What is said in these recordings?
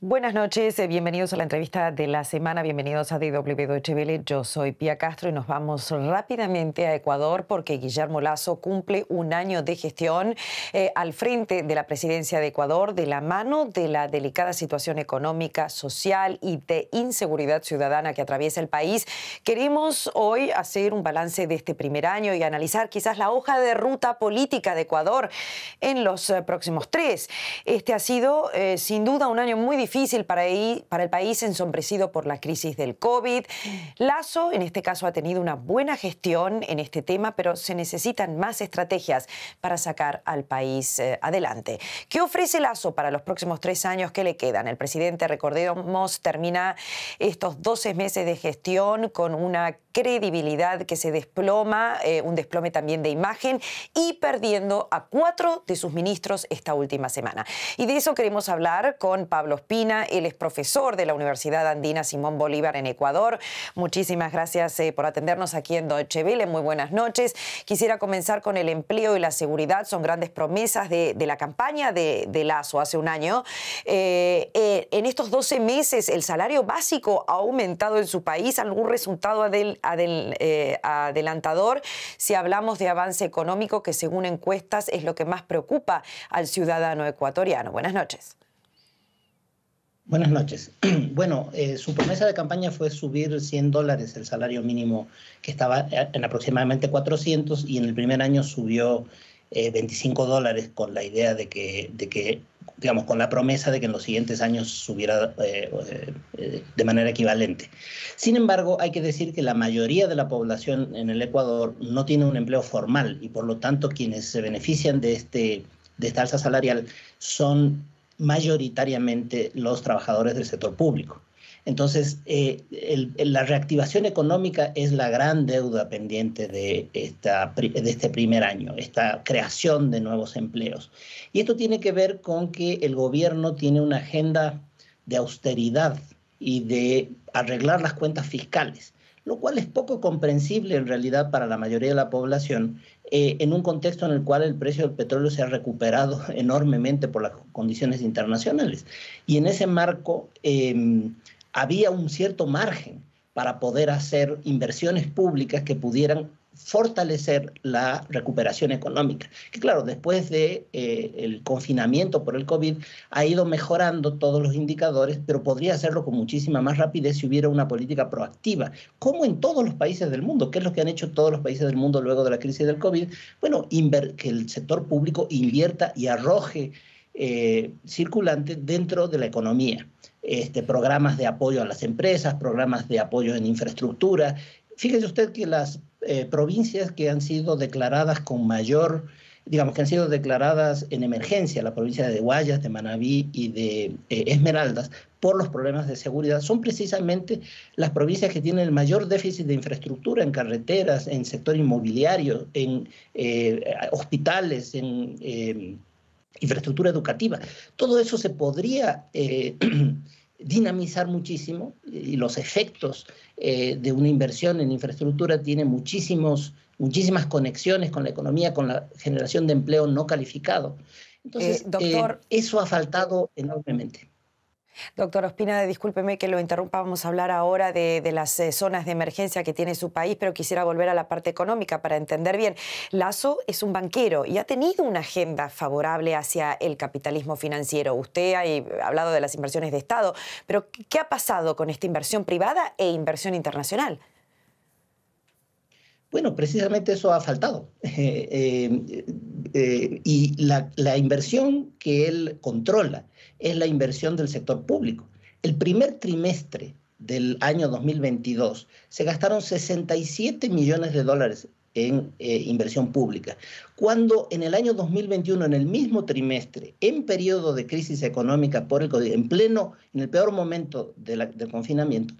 Buenas noches, bienvenidos a la entrevista de la semana, bienvenidos a DW Deutsche Welle. Yo soy Pía Castro y nos vamos rápidamente a Ecuador porque Guillermo Lasso cumple un año de gestión al frente de la presidencia de Ecuador de la mano de la delicada situación económica, social y de inseguridad ciudadana que atraviesa el país. Queremos hoy hacer un balance de este primer año y analizar quizás la hoja de ruta política de Ecuador en los próximos tres. Este ha sido sin duda un año muy difícil para el país, ensombrecido por la crisis del COVID. Lasso, en este caso, ha tenido una buena gestión en este tema, pero se necesitan más estrategias para sacar al país adelante. ¿Qué ofrece Lasso para los próximos 3 años? ¿Qué le quedan? El presidente, recordemos, termina estos 12 meses de gestión con una credibilidad que se desploma, un desplome también de imagen y perdiendo a 4 de sus ministros esta última semana. Y de eso queremos hablar con Pablo Ospina. Él es profesor de la Universidad Andina Simón Bolívar en Ecuador. Muchísimas gracias por atendernos aquí en Deutsche Welle. Muy buenas noches. Quisiera comenzar con el empleo y la seguridad. Son grandes promesas de la campaña de Lasso hace un año. En estos 12 meses, ¿el salario básico ha aumentado en su país? ¿Algún resultado adelantador si hablamos de avance económico, que según encuestas es lo que más preocupa al ciudadano ecuatoriano? Buenas noches. Buenas noches. Bueno, su promesa de campaña fue subir $100 el salario mínimo, que estaba en aproximadamente 400, y en el primer año subió $25 con la idea de que, digamos, con la promesa de que en los siguientes años subiera de manera equivalente. Sin embargo, hay que decir que la mayoría de la población en el Ecuador no tiene un empleo formal y por lo tanto quienes se benefician de esta alza salarial son mayoritariamente los trabajadores del sector público. Entonces, la reactivación económica es la gran deuda pendiente de este primer año, esta creación de nuevos empleos. Y esto tiene que ver con que el gobierno tiene una agenda de austeridad y de arreglar las cuentas fiscales, lo cual es poco comprensible en realidad para la mayoría de la población, en un contexto en el cual el precio del petróleo se ha recuperado enormemente por las condiciones internacionales. Y en ese marco había un cierto margen para poder hacer inversiones públicas que pudieran fortalecer la recuperación económica, que claro, después de el confinamiento por el COVID ha ido mejorando todos los indicadores, pero podría hacerlo con muchísima más rapidez si hubiera una política proactiva, como en todos los países del mundo. ¿Qué es lo que han hecho todos los países del mundo luego de la crisis del COVID? Bueno, que el sector público invierta y arroje circulante dentro de la economía. Programas de apoyo a las empresas, programas de apoyo en infraestructura. Fíjese usted que las provincias que han sido declaradas con mayor, digamos, que han sido declaradas en emergencia, la provincia de Guayas, de Manabí y de Esmeraldas, por los problemas de seguridad, son precisamente las provincias que tienen el mayor déficit de infraestructura en carreteras, en sector inmobiliario, en hospitales, en infraestructura educativa. Todo eso se podría dinamizar muchísimo, y los efectos de una inversión en infraestructura tienen muchísimas conexiones con la economía, con la generación de empleo no calificado. Entonces, doctor, eso ha faltado enormemente. Doctor Ospina, discúlpeme que lo interrumpa, vamos a hablar ahora de las zonas de emergencia que tiene su país, pero quisiera volver a la parte económica para entender bien. Lasso es un banquero y ha tenido una agenda favorable hacia el capitalismo financiero. Usted ha hablado de las inversiones de Estado, pero ¿qué ha pasado con esta inversión privada e inversión internacional? Bueno, precisamente eso ha faltado. Y la inversión que él controla es la inversión del sector público. El primer trimestre del año 2022 se gastaron $67 millones en inversión pública, cuando en el año 2021, en el mismo trimestre, en periodo de crisis económica por el COVID, en el peor momento del confinamiento,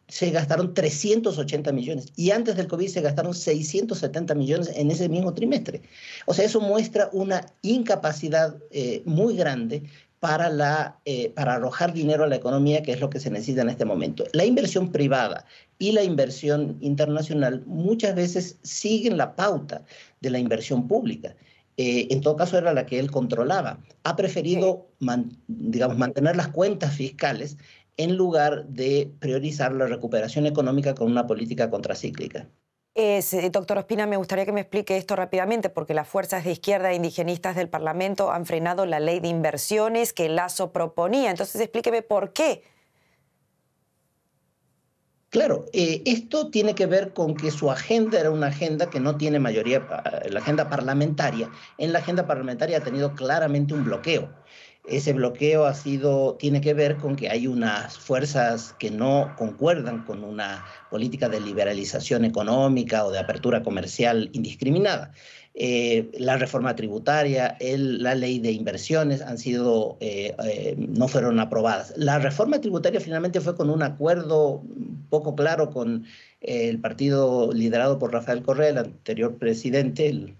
se gastaron 380 millones y antes del COVID se gastaron 670 millones en ese mismo trimestre. O sea, eso muestra una incapacidad muy grande para arrojar dinero a la economía, que es lo que se necesita en este momento. La inversión privada y la inversión internacional muchas veces siguen la pauta de la inversión pública. En todo caso era la que él controlaba. Ha preferido, digamos, mantener las cuentas fiscales en lugar de priorizar la recuperación económica con una política contracíclica. Doctor Ospina, me gustaría que me explique esto rápidamente, porque las fuerzas de izquierda e indigenistas del Parlamento han frenado la ley de inversiones que Lasso proponía. Entonces, explíqueme por qué. Claro, esto tiene que ver con que su agenda era una agenda que no tiene mayoría, la agenda parlamentaria. En la agenda parlamentaria ha tenido claramente un bloqueo. Ese bloqueo tiene que ver con que hay unas fuerzas que no concuerdan con una política de liberalización económica o de apertura comercial indiscriminada. La reforma tributaria, la ley de inversiones no fueron aprobadas. La reforma tributaria finalmente fue con un acuerdo poco claro con el partido liderado por Rafael Correa, el anterior presidente,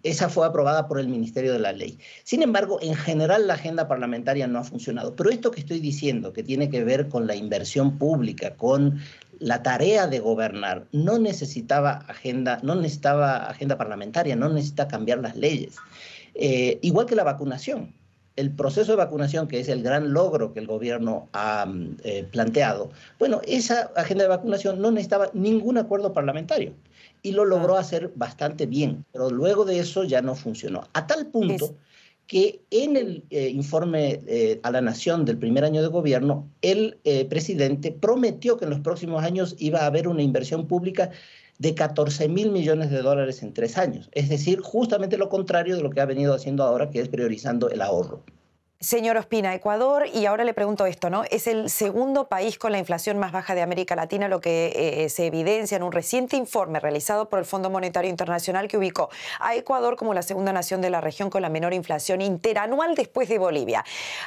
esa fue aprobada por el Ministerio de la Ley. Sin embargo, en general la agenda parlamentaria no ha funcionado. Pero esto que estoy diciendo, que tiene que ver con la inversión pública, con la tarea de gobernar, no necesitaba agenda parlamentaria, no necesita cambiar las leyes. Igual que la vacunación. El proceso de vacunación, que es el gran logro que el gobierno ha planteado, bueno, esa agenda de vacunación no necesitaba ningún acuerdo parlamentario y lo logró hacer bastante bien, pero luego de eso ya no funcionó. A tal punto que en el informe a la Nación del primer año de gobierno, el presidente prometió que en los próximos años iba a haber una inversión pública de 14.000 millones de dólares en 3 años. Es decir, justamente lo contrario de lo que ha venido haciendo ahora, que es priorizando el ahorro. Señor Ospina, Ecuador, y ahora le pregunto esto, ¿no? Es el segundo país con la inflación más baja de América Latina, lo que se evidencia en un reciente informe realizado por el Fondo Monetario Internacional que ubicó a Ecuador como la segunda nación de la región con la menor inflación interanual después de Bolivia.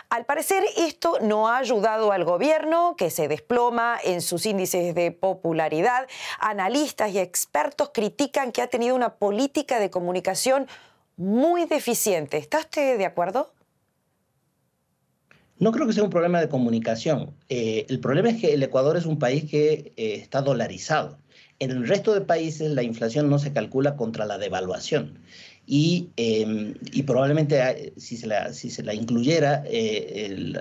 Al parecer, esto no ha ayudado al gobierno, que se desploma en sus índices de popularidad. Analistas y expertos critican que ha tenido una política de comunicación muy deficiente. ¿Está usted de acuerdo? No creo que sea un problema de comunicación. El problema es que el Ecuador es un país que está dolarizado. En el resto de países la inflación no se calcula contra la devaluación. Y probablemente si se la incluyera,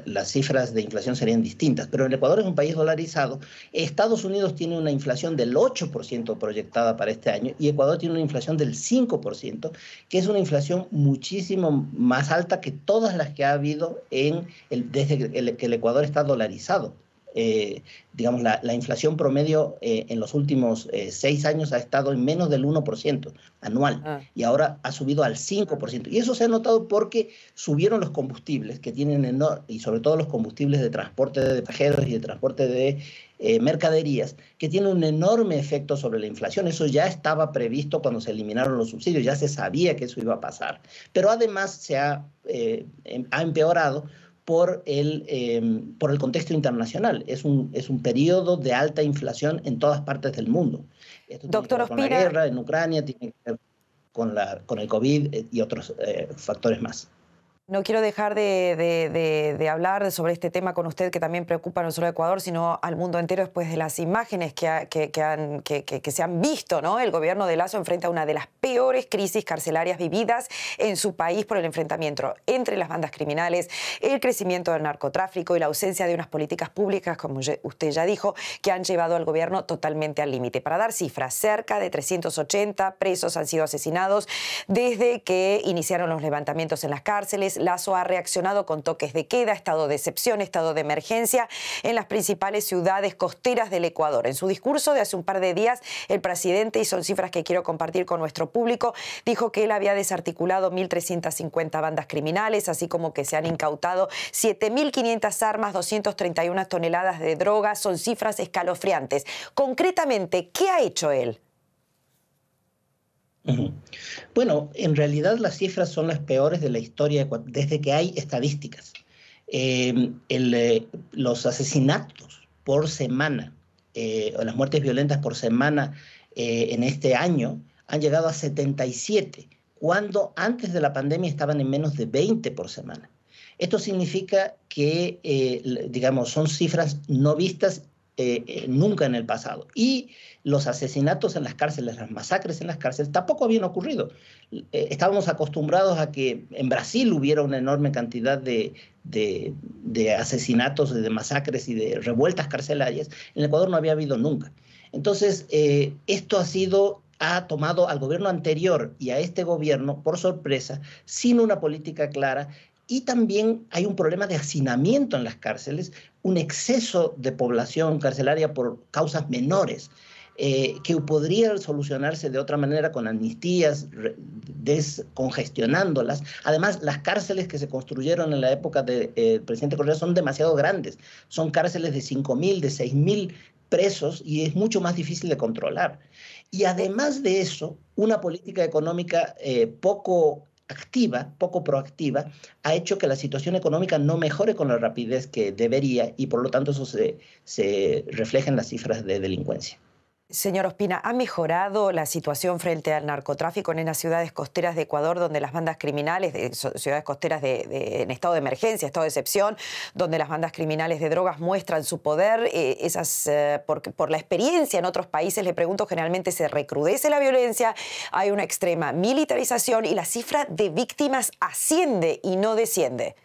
las cifras de inflación serían distintas. Pero el Ecuador es un país dolarizado. Estados Unidos tiene una inflación del 8% proyectada para este año y Ecuador tiene una inflación del 5%, que es una inflación muchísimo más alta que todas las que ha habido desde que el Ecuador está dolarizado. Digamos, la inflación promedio en los últimos 6 años ha estado en menos del 1% anual y ahora ha subido al 5%. Y eso se ha notado porque subieron los combustibles y sobre todo los combustibles de transporte de pasajeros y de transporte de mercaderías, que tienen un enorme efecto sobre la inflación. Eso ya estaba previsto cuando se eliminaron los subsidios, ya se sabía que eso iba a pasar. Pero además se ha empeorado por el contexto internacional. Es un periodo de alta inflación en todas partes del mundo. Esto tiene que ver con la guerra en Ucrania, tiene que ver con el COVID y otros factores más. No quiero dejar de hablar sobre este tema con usted, que también preocupa no solo a Ecuador, sino al mundo entero después de las imágenes que se han visto, ¿no? El gobierno de Lasso enfrenta una de las peores crisis carcelarias vividas en su país por el enfrentamiento entre las bandas criminales, el crecimiento del narcotráfico y la ausencia de unas políticas públicas, como usted ya dijo, que han llevado al gobierno totalmente al límite. Para dar cifras, cerca de 380 presos han sido asesinados desde que iniciaron los levantamientos en las cárceles. Lasso ha reaccionado con toques de queda, estado de excepción, estado de emergencia en las principales ciudades costeras del Ecuador. En su discurso de hace un par de días, el presidente, y son cifras que quiero compartir con nuestro público, dijo que él había desarticulado 1.350 bandas criminales, así como que se han incautado 7.500 armas, 231 toneladas de drogas. Son cifras escalofriantes. Concretamente, ¿qué ha hecho él? Bueno, en realidad las cifras son las peores de la historia desde que hay estadísticas. Los asesinatos por semana, o las muertes violentas por semana en este año han llegado a 77 cuando antes de la pandemia estaban en menos de 20 por semana. Esto significa que, digamos, son cifras no vistas nunca en el pasado. Y los asesinatos en las cárceles, las masacres en las cárceles, tampoco habían ocurrido. Estábamos acostumbrados a que en Brasil hubiera una enorme cantidad de asesinatos, de masacres y de revueltas carcelarias. En Ecuador no había habido nunca. Entonces, esto ha tomado al gobierno anterior y a este gobierno por sorpresa, sin una política clara. Y también hay un problema de hacinamiento en las cárceles, un exceso de población carcelaria por causas menores, que podría solucionarse de otra manera con amnistías, descongestionándolas. Además, las cárceles que se construyeron en la época del presidente Correa son demasiado grandes. Son cárceles de 5.000, de 6.000 presos y es mucho más difícil de controlar. Y además de eso, una política económica poco activa, poco proactiva, ha hecho que la situación económica no mejore con la rapidez que debería y por lo tanto eso se refleja en las cifras de delincuencia. Señor Ospina, ¿ha mejorado la situación frente al narcotráfico en las ciudades costeras de Ecuador, donde las bandas criminales, ciudades costeras en estado de emergencia, estado de excepción, donde las bandas criminales de drogas muestran su poder? Por la experiencia en otros países, le pregunto, generalmente se recrudece la violencia, hay una extrema militarización y la cifra de víctimas asciende y no desciende.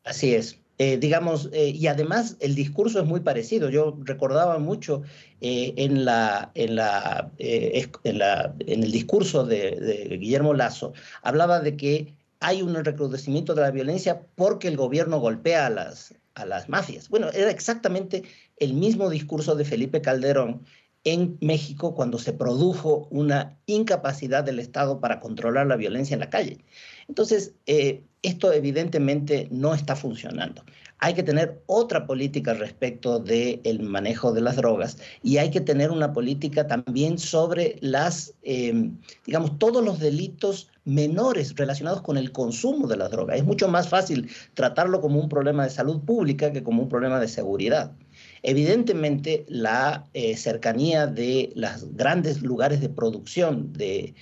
Así es. Y además el discurso es muy parecido. Yo recordaba mucho en el discurso de Guillermo Lasso, hablaba de que hay un recrudecimiento de la violencia porque el gobierno golpea a las mafias. Bueno, era exactamente el mismo discurso de Felipe Calderón en México cuando se produjo una incapacidad del Estado para controlar la violencia en la calle. Entonces, esto evidentemente no está funcionando. Hay que tener otra política respecto del manejo de las drogas y hay que tener una política también sobre digamos, todos los delitos menores relacionados con el consumo de la droga. Es mucho más fácil tratarlo como un problema de salud pública que como un problema de seguridad. Evidentemente, la cercanía de los grandes lugares de producción de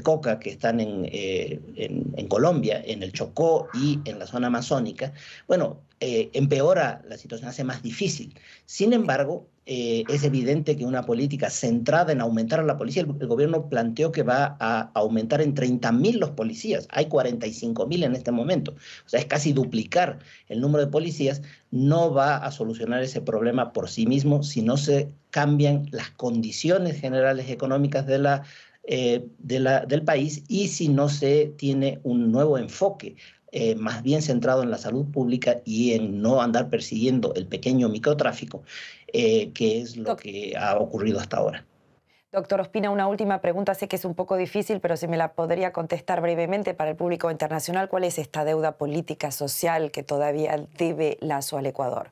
coca que están en Colombia, en el Chocó y en la zona amazónica, bueno, empeora la situación, hace más difícil. Sin embargo, es evidente que una política centrada en aumentar a la policía, el gobierno planteó que va a aumentar en 30.000 los policías, hay 45.000 en este momento, o sea, es casi duplicar el número de policías, no va a solucionar ese problema por sí mismo si no se cambian las condiciones generales económicas del país y si no se tiene un nuevo enfoque más bien centrado en la salud pública y en no andar persiguiendo el pequeño microtráfico, que es lo que ha ocurrido hasta ahora. Doctor Ospina, una última pregunta. Sé que es un poco difícil, pero si me la podría contestar brevemente para el público internacional. ¿Cuál es esta deuda política social que todavía debe Lasso al Ecuador?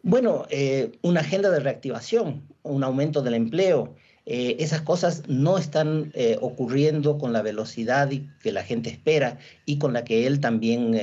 Bueno, una agenda de reactivación, un aumento del empleo. Esas cosas no están ocurriendo con la velocidad que la gente espera y con la que él también,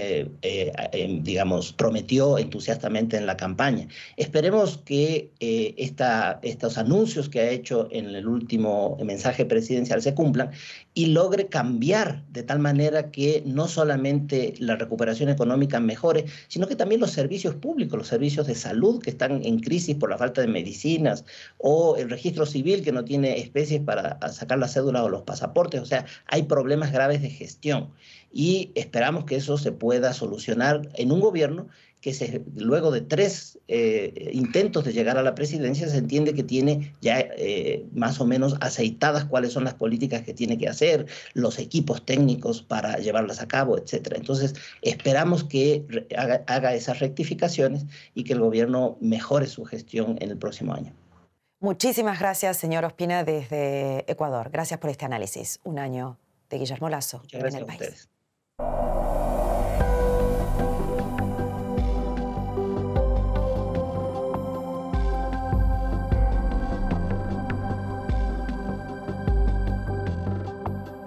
digamos, prometió entusiastamente en la campaña. Esperemos que estos anuncios que ha hecho en el último mensaje presidencial se cumplan y logre cambiar de tal manera que no solamente la recuperación económica mejore, sino que también los servicios públicos, los servicios de salud que están en crisis por la falta de medicinas o el registro civil que no tiene especies para sacar la cédula o los pasaportes. O sea, hay problemas graves de gestión y esperamos que eso se pueda solucionar en un gobierno que luego de 3 intentos de llegar a la presidencia se entiende que tiene ya más o menos aceitadas cuáles son las políticas que tiene que hacer, los equipos técnicos para llevarlas a cabo, etcétera. Entonces, esperamos que haga esas rectificaciones y que el gobierno mejore su gestión en el próximo año. Muchísimas gracias, señor Ospina, desde Ecuador. Gracias por este análisis. Un año de Guillermo Lasso Muchas en gracias el a país. ustedes.